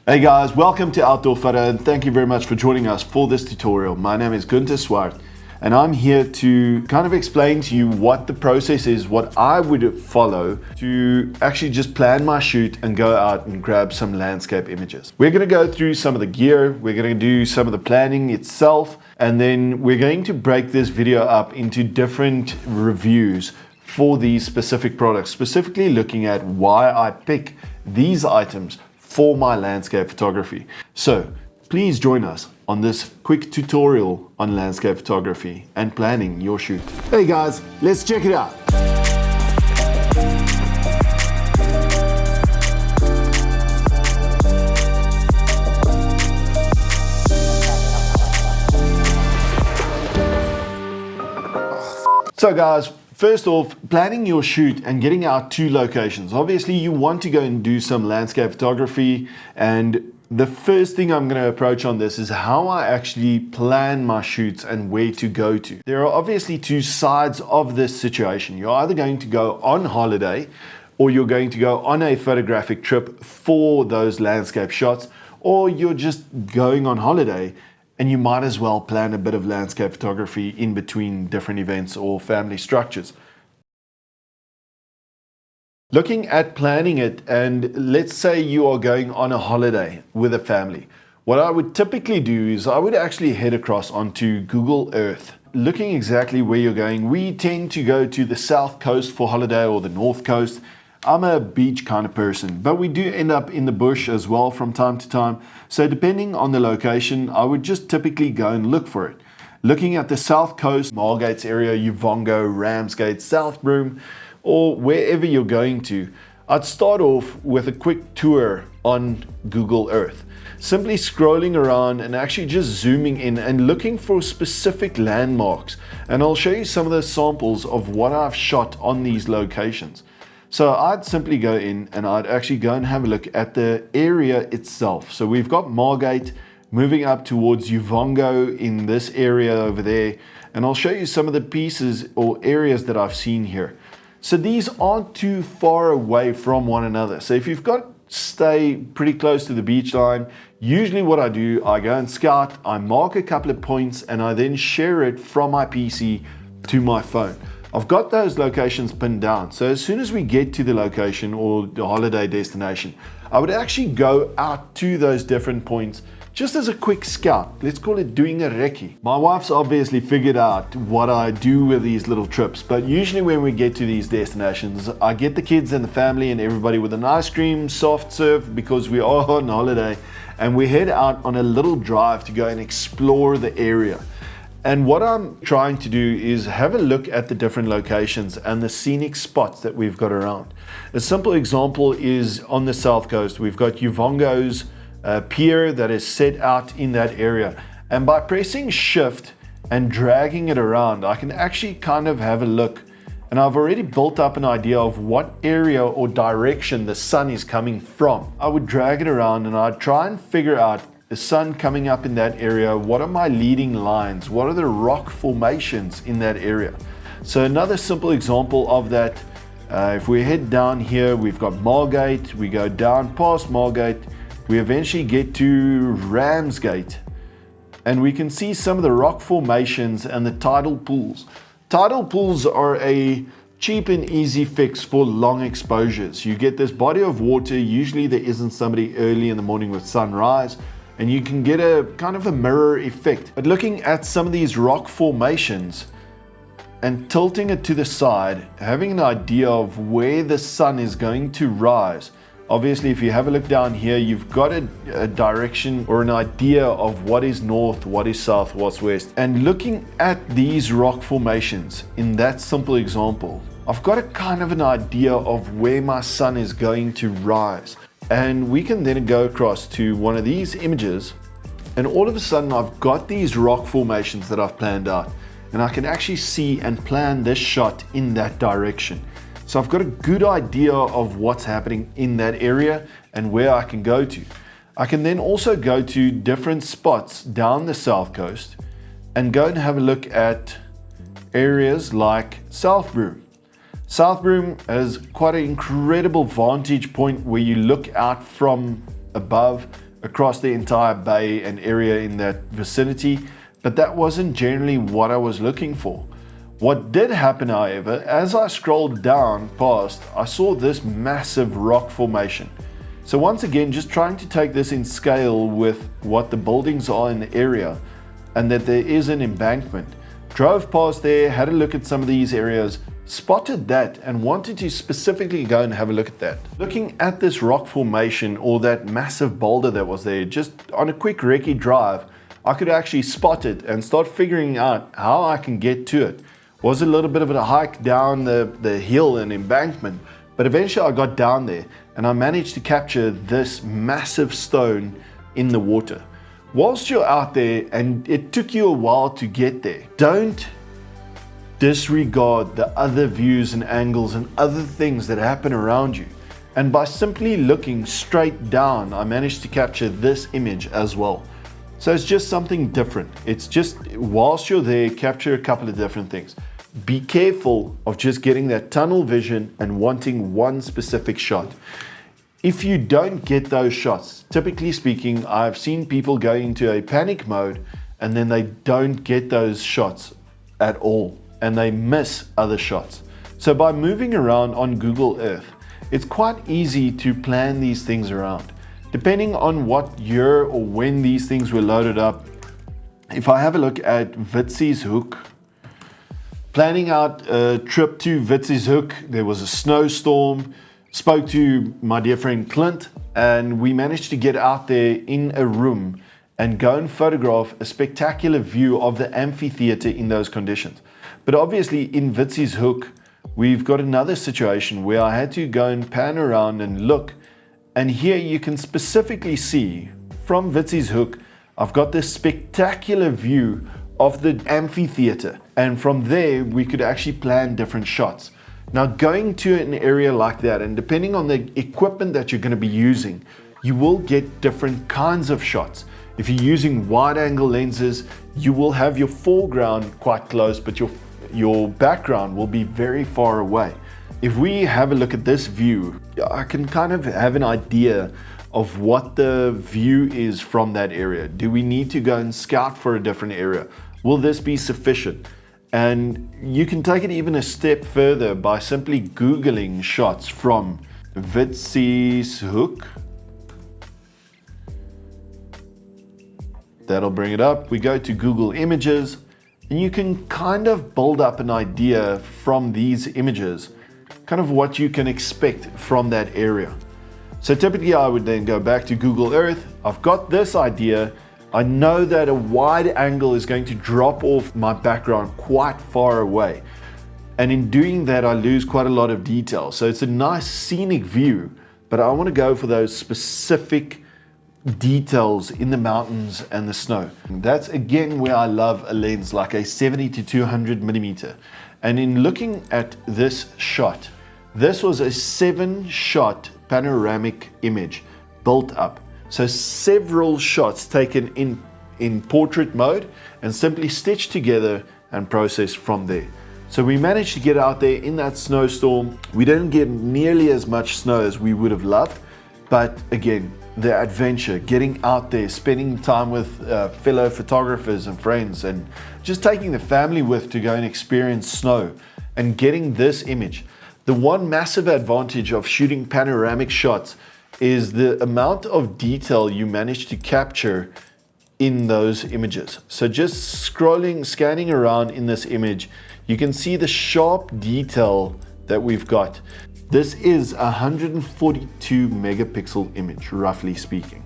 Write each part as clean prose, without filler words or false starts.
Hey guys, welcome to Outdoorphoto and thank you very much for joining us for this tutorial. My name is Gunther Swart and I'm here to kind of explain to you what the process is, what I would follow to actually just plan my shoot and go out and grab some landscape images. We're going to go through some of the gear, we're going to do some of the planning itself, and then we're going to break this video up into different reviews for these specific products, specifically looking at why I pick these items for my landscape photography. So please join us on this quick tutorial on landscape photography and planning your shoot. Hey guys, let's check it out. So guys, first off, planning your shoot and getting out to locations. Obviously, you want to go and do some landscape photography, and the first thing I'm going to approach on this is how I actually plan my shoots and where to go to. There are obviously two sides of this situation. You're either going to go on holiday or you're going to go on a photographic trip for those landscape shots, or you're just going on holiday and you might as well plan a bit of landscape photography in between different events or family structures. Looking at planning it, and let's say you are going on a holiday with a family, what I would typically do is I would actually head across onto Google Earth. Looking exactly where you're going, we tend to go to the south coast for holiday or the north coast. I'm a beach kind of person, but we do end up in the bush as well from time to time. So depending on the location, I would just typically go and look for it. Looking at the south coast, Margates area, Uvongo, Ramsgate, South Broome, or wherever you're going to, I'd start off with a quick tour on Google Earth. Simply scrolling around and actually just zooming in and looking for specific landmarks. And I'll show you some of the samples of what I've shot on these locations. So I'd simply go in and I'd actually go and have a look at the area itself. So we've got Margate moving up towards Uvongo in this area over there. And I'll show you some of the pieces or areas that I've seen here. So these aren't too far away from one another. So if you've got to stay pretty close to the beach line, usually what I do, I go and scout, I mark a couple of points, and I then share it from my PC to my phone. I've got those locations pinned down. So as soon as we get to the location or the holiday destination, I would actually go out to those different points just as a quick scout. Let's call it doing a recce. My wife's obviously figured out what I do with these little trips, but usually when we get to these destinations, I get the kids and the family and everybody with an ice cream, soft serve, because we are on holiday, and we head out on a little drive to go and explore the area. And what I'm trying to do is have a look at the different locations and the scenic spots that we've got around. A simple example is on the south coast. We've got Uvongo's pier that is set out in that area. And by pressing shift and dragging it around, I can actually kind of have a look. And I've already built up an idea of what area or direction the sun is coming from. I would drag it around and I'd try and figure out the sun coming up in that area. What are my leading lines? What are the rock formations in that area? So another simple example of that, if we head down here, we've got Margate, we go down past Margate, we eventually get to Ramsgate, and we can see some of the rock formations and the tidal pools. Tidal pools are a cheap and easy fix for long exposures. You get this body of water, usually there isn't somebody early in the morning with sunrise, and you can get a kind of a mirror effect. But looking at some of these rock formations and tilting it to the side, having an idea of where the sun is going to rise. Obviously, if you have a look down here, you've got a direction or an idea of what is north, what is south, what's west. And looking at these rock formations in that simple example, I've got a kind of an idea of where my sun is going to rise. And we can then go across to one of these images, and all of a sudden I've got these rock formations that I've planned out, and I can actually see and plan this shot in that direction. So I've got a good idea of what's happening in that area and where I can go to. I can then also go to different spots down the south coast and go and have a look at areas like South Broome. South Broome has quite an incredible vantage point where you look out from above across the entire bay and area in that vicinity, but that wasn't generally what I was looking for. What did happen, however, as I scrolled down past, I saw this massive rock formation. So once again, just trying to take this in scale with what the buildings are in the area and that there is an embankment. Drove past there, had a look at some of these areas, spotted that and wanted to specifically go and have a look at that. Looking at this rock formation or that massive boulder that was there, just on a quick recce drive, I could actually spot it and start figuring out how I can get to it. Was a little bit of a hike down the hill and embankment, but eventually I got down there and I managed to capture this massive stone in the water. Whilst you're out there and it took you a while to get there, don't disregard the other views and angles and other things that happen around you. And by simply looking straight down, I managed to capture this image as well. So it's just something different. It's just, whilst you're there, capture a couple of different things. Be careful of just getting that tunnel vision and wanting one specific shot. If you don't get those shots, typically speaking, I've seen people go into a panic mode and then they don't get those shots at all and they miss other shots. So by moving around on Google Earth, it's quite easy to plan these things around. Depending on what year or when these things were loaded up, if I have a look at Vitsyshoek, planning out a trip to Vitsyshoek, there was a snowstorm, spoke to my dear friend Clint, and we managed to get out there in a room and go and photograph a spectacular view of the amphitheater in those conditions. But obviously in Vitsyshoek, we've got another situation where I had to go and pan around and look. And here you can specifically see from Vitsyshoek, I've got this spectacular view of the amphitheater. And from there, we could actually plan different shots. Now going to an area like that, and depending on the equipment that you're going to be using, you will get different kinds of shots. If you're using wide angle lenses, you will have your foreground quite close, but your background will be very far away. If we have a look at this view, I can kind of have an idea of what the view is from that area. Do we need to go and scout for a different area? Will this be sufficient? And you can take it even a step further by simply Googling shots from Vitsyshoek. That'll bring it up. We go to Google Images, and you can kind of build up an idea from these images, kind of what you can expect from that area. So typically I would then go back to Google Earth. I've got this idea. I know that a wide angle is going to drop off my background quite far away. And in doing that, I lose quite a lot of detail. So it's a nice scenic view, but I want to go for those specific details in the mountains and the snow. And that's again where I love a lens like a 70 to 200 millimeter. And in looking at this shot, this was a 7-shot panoramic image built up. So several shots taken in portrait mode and simply stitched together and processed from there. So we managed to get out there in that snowstorm. We didn't get nearly as much snow as we would have loved, but again, the adventure, getting out there, spending time with fellow photographers and friends, and just taking the family with to go and experience snow and getting this image. The one massive advantage of shooting panoramic shots is the amount of detail you manage to capture in those images. So just scanning around in this image, you can see the sharp detail that we've got. This is a 142 megapixel image, roughly speaking.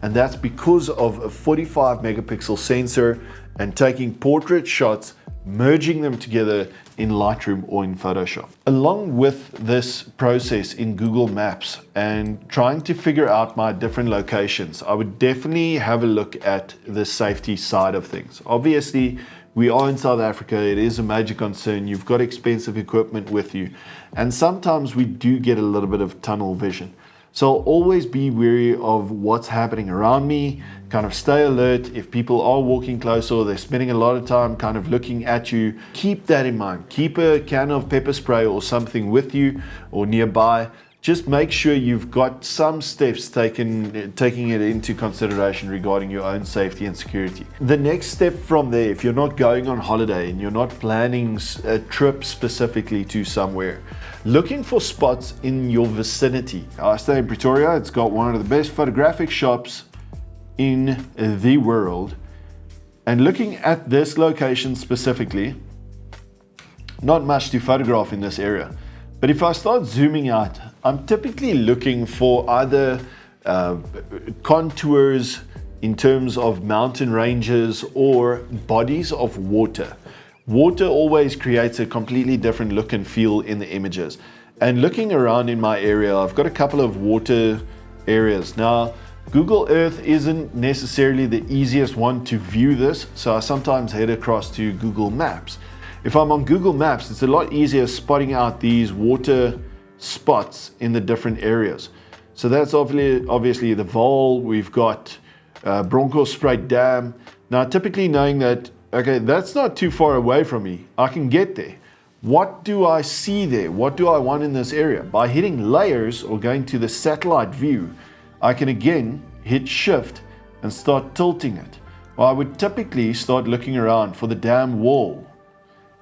And that's because of a 45 megapixel sensor and taking portrait shots, merging them together in Lightroom or in Photoshop. Along with this process in Google Maps and trying to figure out my different locations, I would definitely have a look at the safety side of things. Obviously, we are in South Africa. It is a major concern. You've got expensive equipment with you. And sometimes we do get a little bit of tunnel vision. So I'll always be wary of what's happening around me, kind of stay alert. If people are walking close or they're spending a lot of time kind of looking at you, keep that in mind. Keep a can of pepper spray or something with you or nearby. just make sure you've got some steps taking it into consideration regarding your own safety and security. The next step from there, if you're not going on holiday and you're not planning a trip specifically to somewhere, looking for spots in your vicinity. I stay in Pretoria. It's got one of the best photographic shops in the world. And looking at this location specifically, not much to photograph in this area. But if I start zooming out, I'm typically looking for either contours in terms of mountain ranges or bodies of water. Water always creates a completely different look and feel in the images. And looking around in my area, I've got a couple of water areas. Now, Google Earth isn't necessarily the easiest one to view this, so I sometimes head across to Google Maps. If I'm on Google Maps, it's a lot easier spotting out these water spots in the different areas. So that's obviously the Vaal. We've got Bronkhorstspruit Dam. Now, typically knowing that, okay, that's not too far away from me, I can get there. What do I see there? What do I want in this area? By hitting layers or going to the satellite view, I can again hit shift and start tilting it. Well, I would typically start looking around for the dam wall,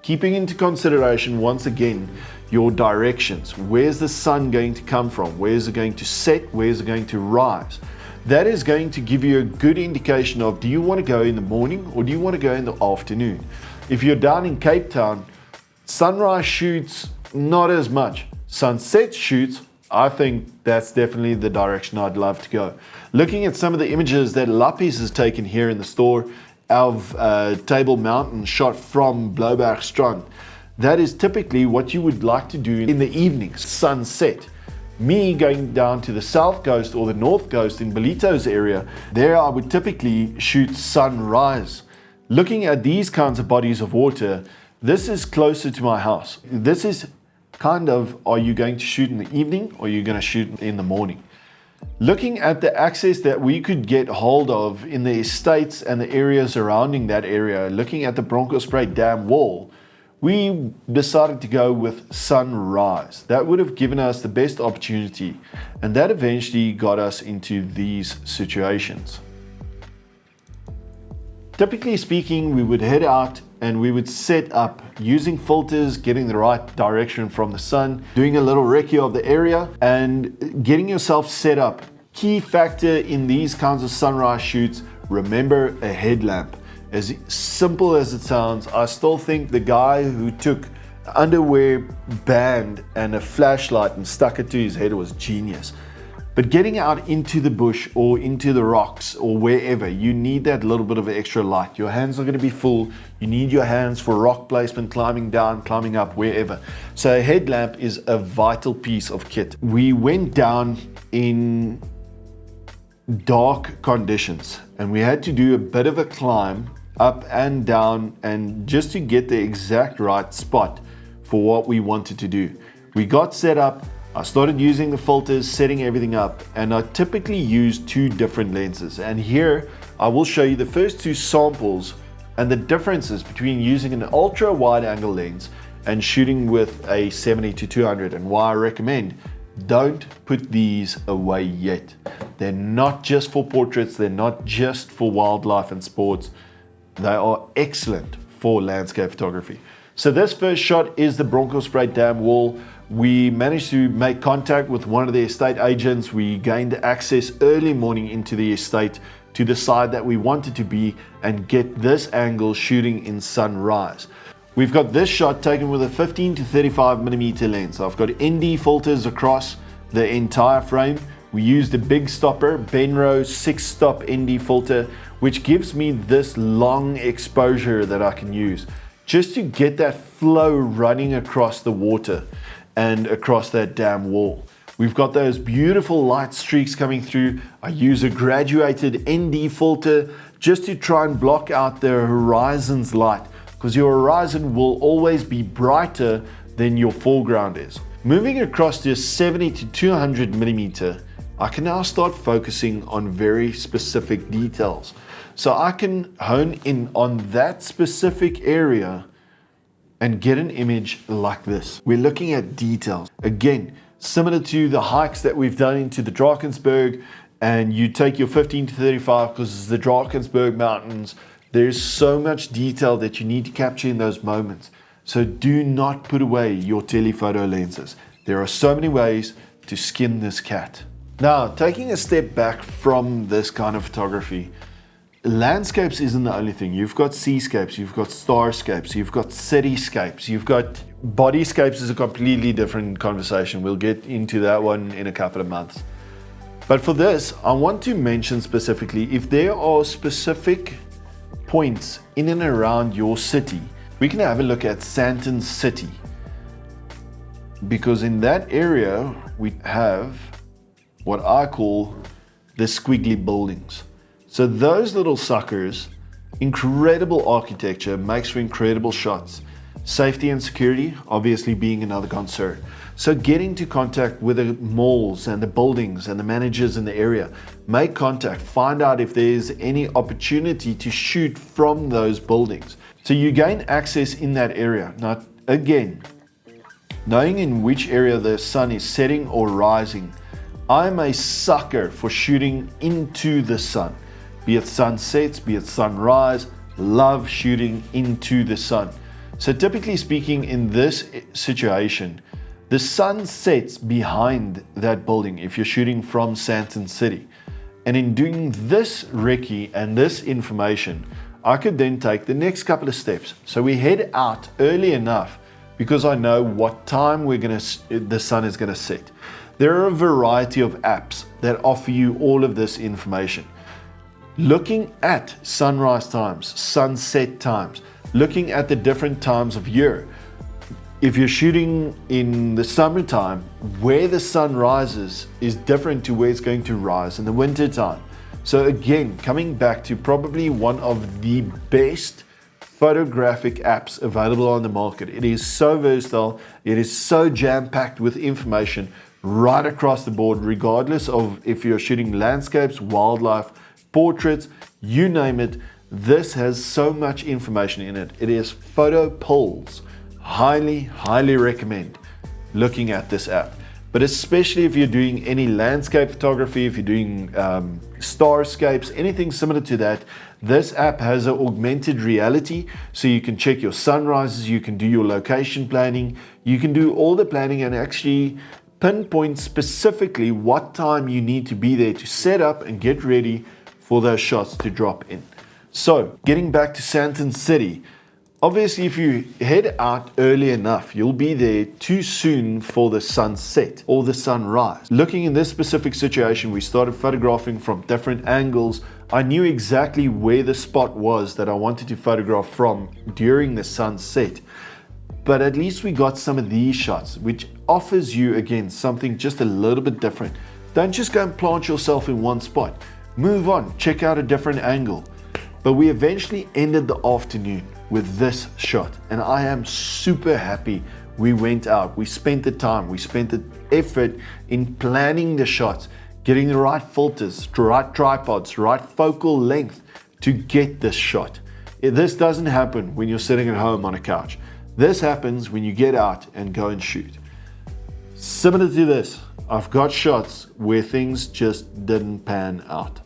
keeping into consideration once again your directions. Where's the sun going to come from? Where's it going to set? Where's it going to rise? That is going to give you a good indication of, do you want to go in the morning or do you want to go in the afternoon? If you're down in Cape Town, sunrise shoots, not as much. Sunset shoots, I think that's definitely the direction I'd love to go. Looking at some of the images that Lappies has taken here in the store of Table Mountain shot from Bloubergstrand, that is typically what you would like to do in the evening, sunset. Me going down to the south coast or the north coast in Belito's area, there I would typically shoot sunrise. Looking at these kinds of bodies of water, this is closer to my house. This is kind of, are you going to shoot in the evening or are you going to shoot in the morning? Looking at the access that we could get hold of in the estates and the areas surrounding that area, looking at the Bronkhorstspruit Dam wall, we decided to go with sunrise. That would have given us the best opportunity, and that eventually got us into these situations. Typically speaking, we would head out and we would set up using filters, getting the right direction from the sun, doing a little recce of the area and getting yourself set up. Key factor in these kinds of sunrise shoots, remember a headlamp. As simple as it sounds, I still think the guy who took underwear band and a flashlight and stuck it to his head was genius. But getting out into the bush or into the rocks or wherever, you need that little bit of extra light. Your hands are going to be full. You need your hands for rock placement, climbing down, climbing up, wherever. So a headlamp is a vital piece of kit. We went down in dark conditions and we had to do a bit of a climb up and down, and just to get the exact right spot for what we wanted to do. We got set up. I started using the filters, setting everything up, and I typically use two different lenses. And here I will show you the first two samples and the differences between using an ultra wide angle lens and shooting with a 70-200, and why I recommend don't put these away yet. They're not just for portraits, they're not just for wildlife and sports. They are excellent for landscape photography. So this first shot is the Bronkhorstspruit Dam wall. We managed to make contact with one of the estate agents. We gained access early morning into the estate to the side that we wanted to be and get this angle shooting in sunrise. We've got this shot taken with a 15-35mm lens. I've got ND filters across the entire frame. We used a big stopper, Benro 6-stop ND filter, which gives me this long exposure that I can use just to get that flow running across the water and across that dam wall. We've got those beautiful light streaks coming through. I use a graduated ND filter just to try and block out the horizon's light, because your horizon will always be brighter than your foreground is. Moving across to a 70-200mm, I can now start focusing on very specific details. So I can hone in on that specific area and get an image like this. We're looking at details. Again, similar to the hikes that we've done into the Drakensberg, and you take your 15 to 35 because it's the Drakensberg Mountains. There's so much detail that you need to capture in those moments. So do not put away your telephoto lenses. There are so many ways to skin this cat. Now, taking a step back from this kind of photography, landscapes isn't the only thing. You've got seascapes, you've got starscapes, you've got cityscapes, you've got bodyscapes is a completely different conversation. We'll get into that one in a couple of months. But for this, I want to mention specifically, if there are specific points in and around your city, we can have a look at Sandton City. Because in that area, we have what I call the squiggly buildings. So those little suckers, incredible architecture, makes for incredible shots. Safety and security, obviously being another concern. So get into contact with the malls and the buildings and the managers in the area. Make contact, find out if there's any opportunity to shoot from those buildings. So you gain access in that area. Now, again, knowing in which area the sun is setting or rising, I'm a sucker for shooting into the sun. Be it sunsets, be it sunrise, love shooting into the sun. So typically speaking, in this situation, the sun sets behind that building if you're shooting from Sandton City. And in doing this recce and this information, I could then take the next couple of steps. So we head out early enough because I know what time the sun is gonna set. There are a variety of apps that offer you all of this information. Looking at sunrise times, sunset times, looking at the different times of year. If you're shooting in the summertime, where the sun rises is different to where it's going to rise in the winter time. So again, coming back to probably one of the best photographic apps available on the market. It is so versatile, it is so jam-packed with information right across the board, regardless of if you're shooting landscapes, wildlife, portraits, you name it. This has so much information in it. It is PhotoPill. Highly recommend looking at this app. But especially if you're doing any landscape photography, if you're doing starscapes, anything similar to that, this app has an augmented reality. So you can check your sunrises, you can do your location planning, you can do all the planning and actually pinpoint specifically what time you need to be there to set up and get ready for those shots to drop in. So getting back to Sandton City, obviously if you head out early enough, you'll be there too soon for the sunset or the sunrise. Looking in this specific situation, we started photographing from different angles. I knew exactly where the spot was that I wanted to photograph from during the sunset. But at least we got some of these shots, which offers you, again, something just a little bit different. Don't just go and plant yourself in one spot. Move on, check out a different angle. But we eventually ended the afternoon with this shot, and I am super happy we went out. We spent the time, we spent the effort in planning the shots, getting the right filters, right tripods, right focal length to get this shot. This doesn't happen when you're sitting at home on a couch. This happens when you get out and go and shoot. Similar to this, I've got shots where things just didn't pan out.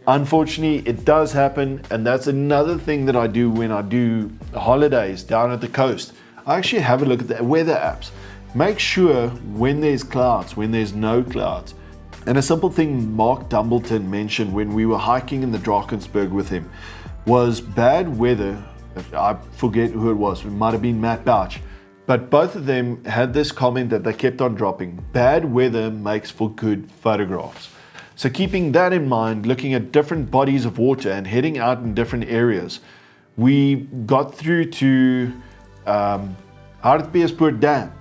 Unfortunately, it does happen, and that's another thing that I do when I do holidays down at the coast. I actually have a look at the weather apps. Make sure when there's clouds, when there's no clouds. And a simple thing Mark Dumbleton mentioned when we were hiking in the Drakensberg with him was bad weather. I forget who it was. It might have been Matt Bouch. But both of them had this comment that they kept on dropping. Bad weather makes for good photographs. So keeping that in mind, looking at different bodies of water and heading out in different areas, we got through to Hartbeespoort Dam.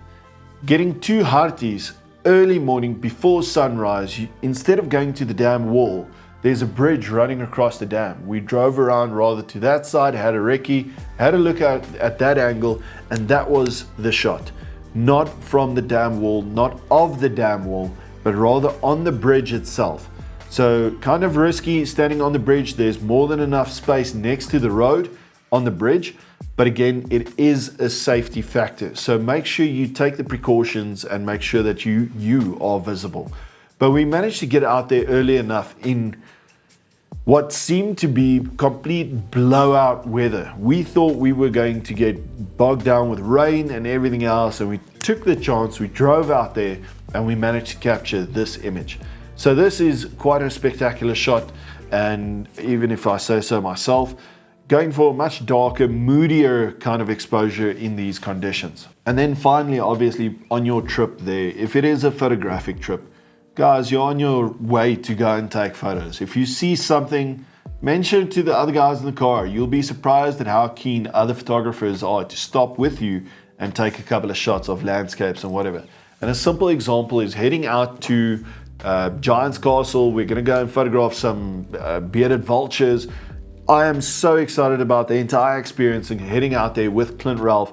Getting to Harties early morning before sunrise, instead of going to the dam wall, there's a bridge running across the dam. We drove around rather to that side, had a recce, had a look at that angle, and that was the shot. Not from the dam wall, not of the dam wall, but rather on the bridge itself. So kind of risky standing on the bridge. There's more than enough space next to the road on the bridge, but again, it is a safety factor. So make sure you take the precautions and make sure that you are visible. But we managed to get out there early enough in what seemed to be complete blowout weather. We thought we were going to get bogged down with rain and everything else, and we took the chance, we drove out there, and we managed to capture this image. So this is quite a spectacular shot, and even if I say so myself, going for a much darker, moodier kind of exposure in these conditions. And then finally, obviously, on your trip there, if it is a photographic trip, guys, you're on your way to go and take photos. If you see something, mention it to the other guys in the car. You'll be surprised at how keen other photographers are to stop with you and take a couple of shots of landscapes and whatever. And a simple example is heading out to Giant's Castle. We're going to go and photograph some bearded vultures. I am so excited about the entire experience and heading out there with Clint Ralph.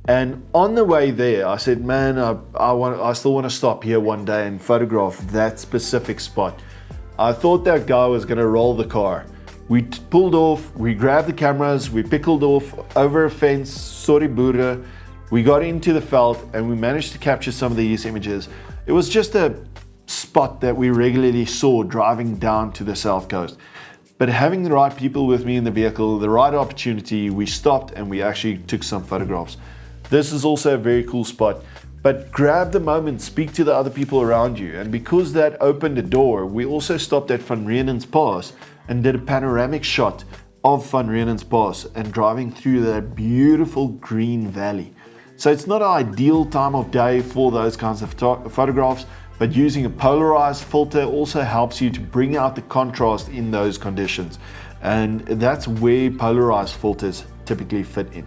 And on the way there, I said, man, I still want to stop here one day and photograph that specific spot. I thought that guy was going to roll the car. We pulled off, we grabbed the cameras, we pickled off over a fence, sorry Buddha. We got into the veld and we managed to capture some of these images. It was just a spot that we regularly saw driving down to the south coast. But having the right people with me in the vehicle, the right opportunity, we stopped and we actually took some photographs. This is also a very cool spot, but grab the moment, speak to the other people around you. And because that opened the door, we also stopped at Van Riemen's Pass and did a panoramic shot of Van Riemen's Pass and driving through that beautiful green valley. So it's not an ideal time of day for those kinds of photographs, but using a polarized filter also helps you to bring out the contrast in those conditions. And that's where polarized filters typically fit in.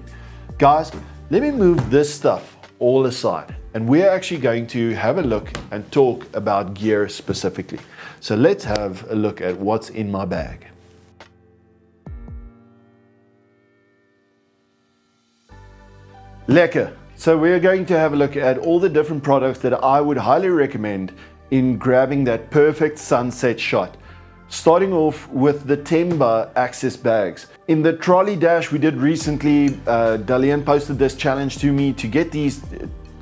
Guys, let me move this stuff all aside, and we're actually going to have a look and talk about gear specifically. So let's have a look at what's in my bag. Lekker. So we're going to have a look at all the different products that I would highly recommend in grabbing that perfect sunset shot. Starting off with the Temba Access bags. In the trolley dash we did recently, Dalian posted this challenge to me to get these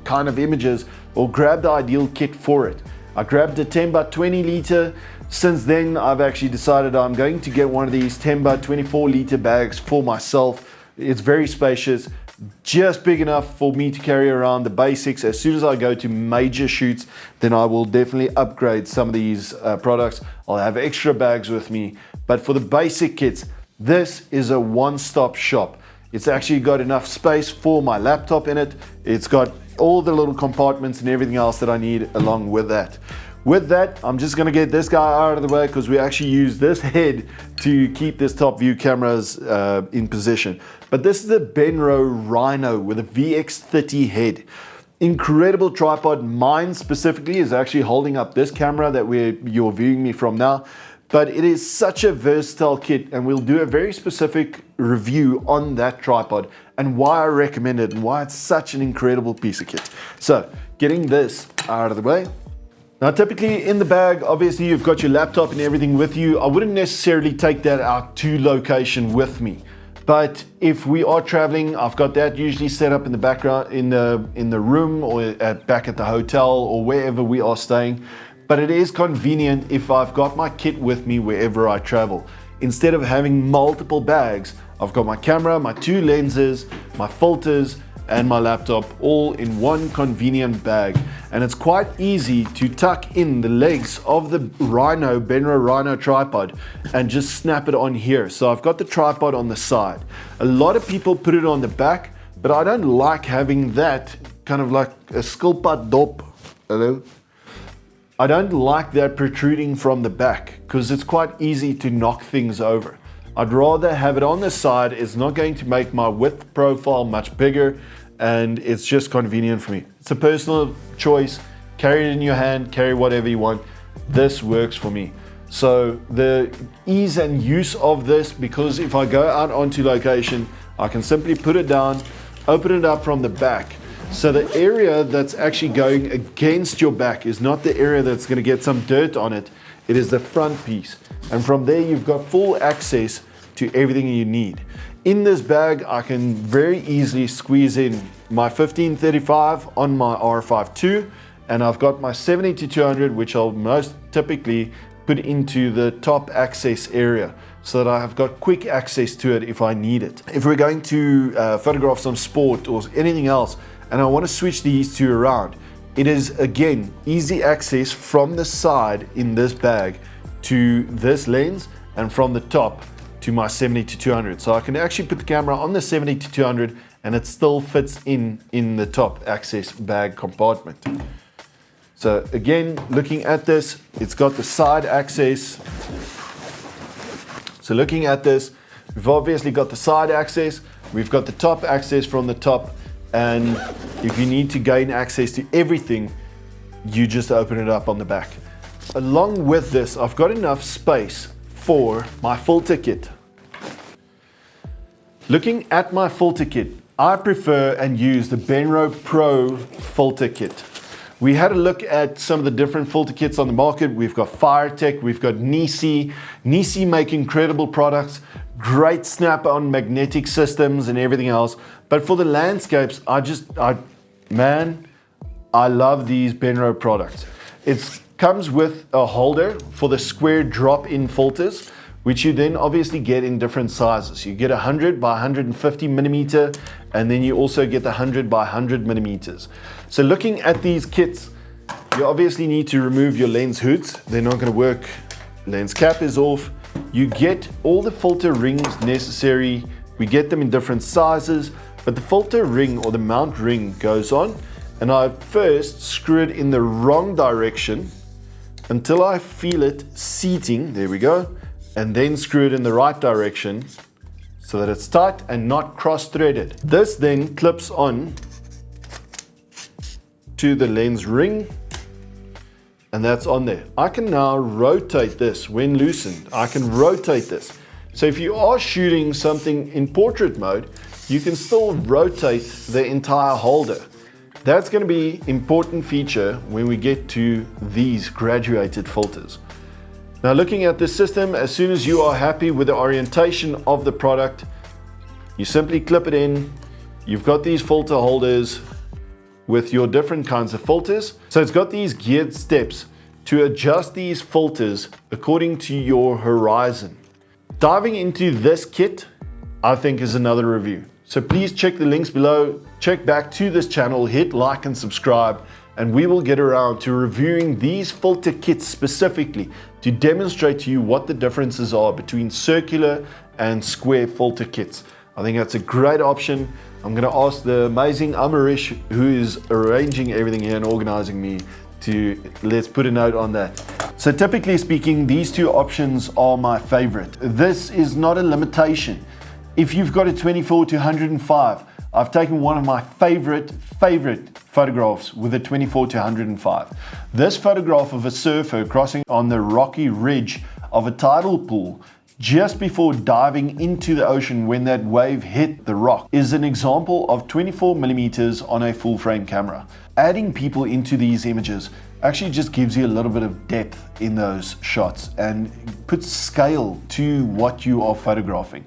kind of images or grab the ideal kit for it. I grabbed the Temba 20 liter. Since then I've actually decided I'm going to get one of these Temba 24 liter bags for myself. It's very spacious, just big enough for me to carry around the basics. As soon as I go to major shoots, then I will definitely upgrade some of these products. I'll have extra bags with me, but for the basic kits, this is a one-stop shop. It's actually got enough space for my laptop in it. It's got all the little compartments and everything else that I need along with that. With that, I'm just gonna get this guy out of the way because we actually use this head to keep this top view cameras in position. But this is the Benro Rhino with a VX30 head. Incredible tripod. Mine specifically is actually holding up this camera that you're viewing me from now. But it is such a versatile kit, and we'll do a very specific review on that tripod and why I recommend it and why it's such an incredible piece of kit. So, getting this out of the way. Now typically in the bag, obviously you've got your laptop and everything with you. I wouldn't necessarily take that out to location with me. But if we are traveling, I've got that usually set up in the background, in the room or back at the hotel or wherever we are staying. But it is convenient if I've got my kit with me wherever I travel. Instead of having multiple bags, I've got my camera, my two lenses, my filters, and my laptop all in one convenient bag. And it's quite easy to tuck in the legs of the Benro Rhino tripod and just snap it on here. So I've got the tripod on the side. A lot of people put it on the back, but I don't like having that kind of like a skilpad dop. Hello? I don't like that protruding from the back because it's quite easy to knock things over. I'd rather have it on the side. It's not going to make my width profile much bigger, and it's just convenient for me. It's a personal choice. Carry it in your hand, carry whatever you want. This works for me. So the ease and use of this, because if I go out onto location, I can simply put it down, open it up from the back. So the area that's actually going against your back is not the area that's going to get some dirt on it. It is the front piece. And from there, you've got full access to everything you need. In this bag, I can very easily squeeze in my 1535 on my R5 II, and I've got my 70-200, which I'll most typically put into the top access area so that I have got quick access to it if I need it. If we're going to photograph some sport or anything else, and I want to switch these two around, it is again easy access from the side in this bag to this lens, and from the top to my 70-200. So I can actually put the camera on the 70-200 and it still fits in the top access bag compartment. So again, looking at this, it's got the side access. So looking at this, we've obviously got the side access, we've got the top access from the top, and if you need to gain access to everything, you just open it up on the back. Along with this, I've got enough space for my filter kit. Looking at my filter kit, I prefer and use the Benro Pro filter kit. We had a look at some of the different filter kits on the market. We've got Firetech, we've got Nisi. Nisi make incredible products, great snap on magnetic systems and everything else. But for the landscapes, I love these Benro products. It comes with a holder for the square drop-in filters, which you then obviously get in different sizes. You get 100 by 150 millimeter, and then you also get the 100 by 100 millimeters. So looking at these kits, you obviously need to remove your lens hoods. They're not gonna work. Lens cap is off. You get all the filter rings necessary. We get them in different sizes, but the filter ring or the mount ring goes on, and I first screw it in the wrong direction until I feel it seating, there we go, and then screw it in the right direction so that it's tight and not cross-threaded. This then clips on to the lens ring, and that's on there. I can now rotate this when loosened. I can rotate this. So if you are shooting something in portrait mode, you can still rotate the entire holder. That's going to be an important feature when we get to these graduated filters. Now looking at this system, as soon as you are happy with the orientation of the product, you simply clip it in. You've got these filter holders with your different kinds of filters. So it's got these geared steps to adjust these filters according to your horizon. Diving into this kit, I think, is another review. So please check the links below, check back to this channel, hit like and subscribe, and we will get around to reviewing these filter kits specifically to demonstrate to you what the differences are between circular and square filter kits. I think that's a great option. I'm going to ask the amazing Amarish, who is arranging everything here and organizing me, to let's put a note on that. So typically speaking, these two options are my favorite. This is not a limitation. If you've got a 24-105, I've taken one of my favorite photographs with a 24-105. This photograph of a surfer crossing on the rocky ridge of a tidal pool just before diving into the ocean when that wave hit the rock is an example of 24 millimeters on a full frame camera. Adding people into these images actually just gives you a little bit of depth in those shots and puts scale to what you are photographing.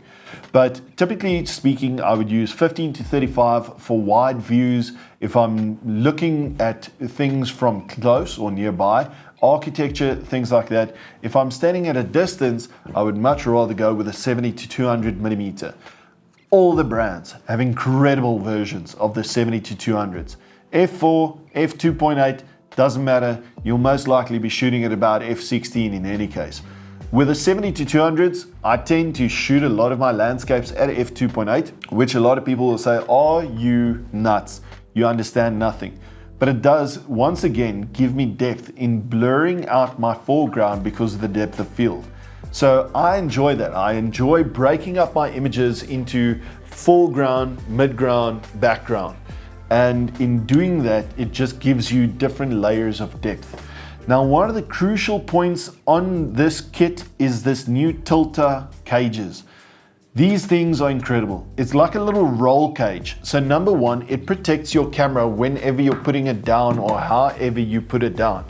But typically speaking, I would use 15-35 for wide views if I'm looking at things from close or nearby, architecture, things like that. If I'm standing at a distance, I would much rather go with a 70-200 millimeter. All the brands have incredible versions of the 70-200s. f4, f2.8, doesn't matter. You'll most likely be shooting at about f16 in any case. With the 70-200s, I tend to shoot a lot of my landscapes at f2.8, which a lot of people will say, are you nuts? You understand nothing. But it does, once again, give me depth in blurring out my foreground because of the depth of field. So I enjoy that. I enjoy breaking up my images into foreground, midground, background. And in doing that, it just gives you different layers of depth. Now, one of the crucial points on this kit is this new tilter cages. These things are incredible. It's like a little roll cage. So number one, it protects your camera whenever you're putting it down or however you put it down.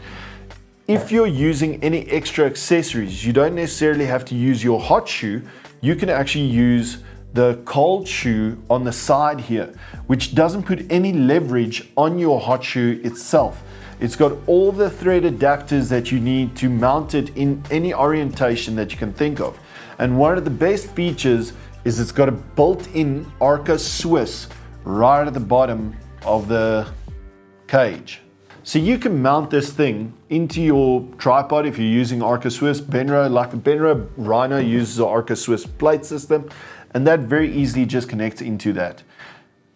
If you're using any extra accessories, you don't necessarily have to use your hot shoe. You can actually use the cold shoe on the side here, which doesn't put any leverage on your hot shoe itself. It's got all the thread adapters that you need to mount it in any orientation that you can think of. And one of the best features is it's got a built-in Arca Swiss right at the bottom of the cage. So you can mount this thing into your tripod if you're using Arca Swiss. Benro, like the Benro Rhino, uses the Arca Swiss plate system, and that very easily just connects into that.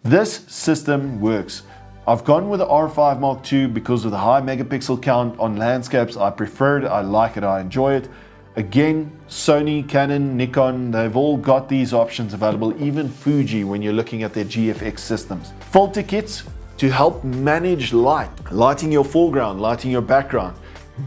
This system works. I've gone with the R5 Mark II because of the high megapixel count on landscapes. I prefer it, I like it, I enjoy it. Again, Sony, Canon, Nikon, they've all got these options available, even Fuji when you're looking at their GFX systems. Filter kits to help manage light, lighting your foreground, lighting your background,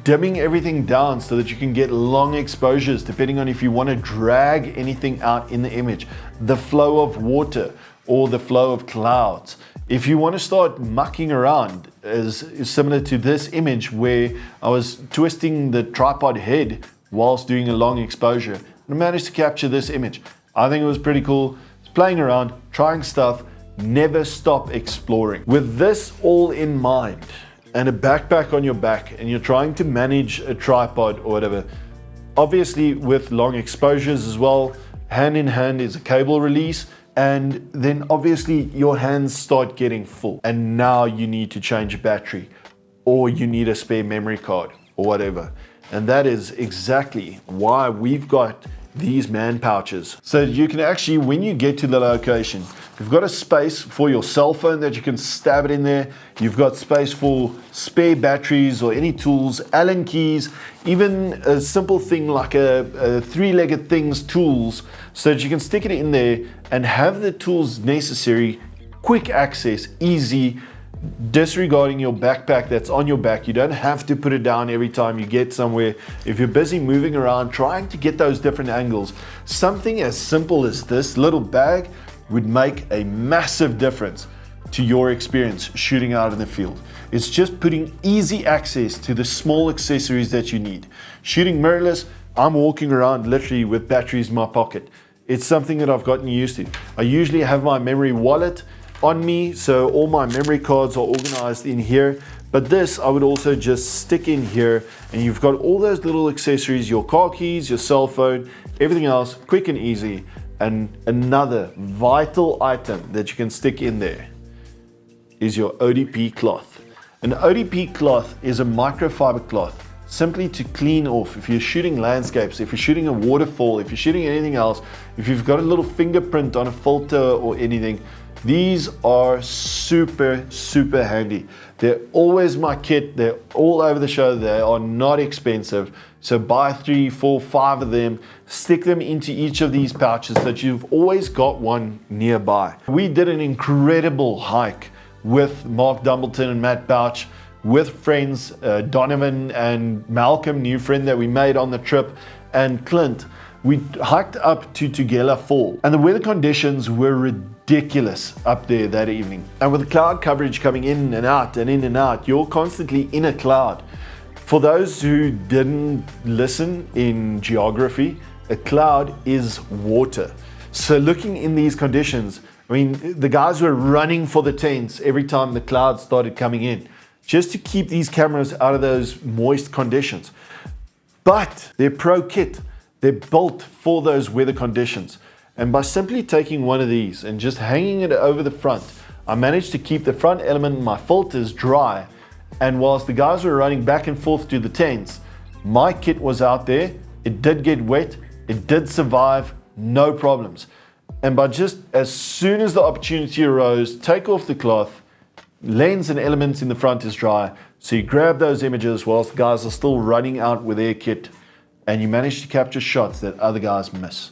dimming everything down so that you can get long exposures depending on if you want to drag anything out in the image, the flow of water or the flow of clouds. If you want to start mucking around, is similar to this image where I was twisting the tripod head whilst doing a long exposure, and I managed to capture this image. I think it was pretty cool. It's playing around, trying stuff, never stop exploring. With this all in mind, and a backpack on your back, and you're trying to manage a tripod or whatever, obviously with long exposures as well, hand in hand is a cable release, and then obviously your hands start getting full, and now you need to change a battery, or you need a spare memory card, or whatever. And that is exactly why we've got these man pouches. So you can actually, when you get to the location, you've got a space for your cell phone that you can stab it in there. You've got space for spare batteries or any tools, Allen keys, even a simple thing like a three-legged things tools, so that you can stick it in there and have the tools necessary, quick access, easy, disregarding your backpack that's on your back. You don't have to put it down every time you get somewhere. If you're busy moving around, trying to get those different angles, something as simple as this little bag would make a massive difference to your experience shooting out in the field. It's just putting easy access to the small accessories that you need. Shooting mirrorless, I'm walking around literally with batteries in my pocket. It's something that I've gotten used to. I usually have my memory wallet on me, so all my memory cards are organized in here, but this I would also just stick in here, and you've got all those little accessories, your car keys, your cell phone, everything else, quick and easy. And another vital item that you can stick in there is your ODP cloth. An ODP cloth is a microfiber cloth, simply to clean off. If you're shooting landscapes, if you're shooting a waterfall, if you're shooting anything else, if you've got a little fingerprint on a filter or anything, these are super, super handy. They're always my kit. They're all over the show. They are not expensive. So buy 3, 4, 5 of them, stick them into each of these pouches so that you've always got one nearby. We did an incredible hike with Mark Dumbleton and Matt Bouch, with friends, Donovan and Malcolm, new friend that we made on the trip, and Clint. We hiked up to Tugela Fall, and the weather conditions were ridiculous up there that evening. And with the cloud coverage coming in and out, you're constantly in a cloud. For those who didn't listen in geography, a cloud is water. So looking in these conditions, I mean, the guys were running for the tents every time the clouds started coming in, just to keep these cameras out of those moist conditions. But their pro kit, they're built for those weather conditions. And by simply taking one of these and just hanging it over the front, I managed to keep the front element and my filters dry. And whilst the guys were running back and forth to the tents, my kit was out there. It did get wet. It did survive, no problems. And by just as soon as the opportunity arose, take off the cloth, lens and elements in the front is dry. So you grab those images whilst the guys are still running out with their kit, and you manage to capture shots that other guys miss.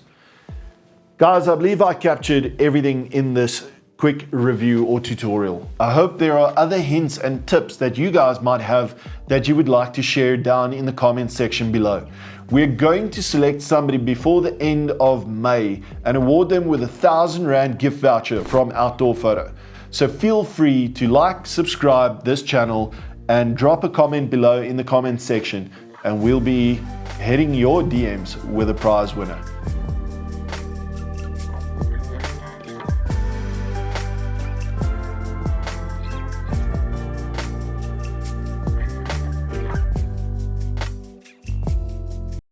Guys, I believe I captured everything in this quick review or tutorial. I hope there are other hints and tips that you guys might have that you would like to share down in the comments section below. We're going to select somebody before the end of May and award them with a 1,000 Rand gift voucher from Outdoorphoto. So feel free to like, subscribe this channel, and drop a comment below in the comment section, and we'll be heading your DMs with a prize winner.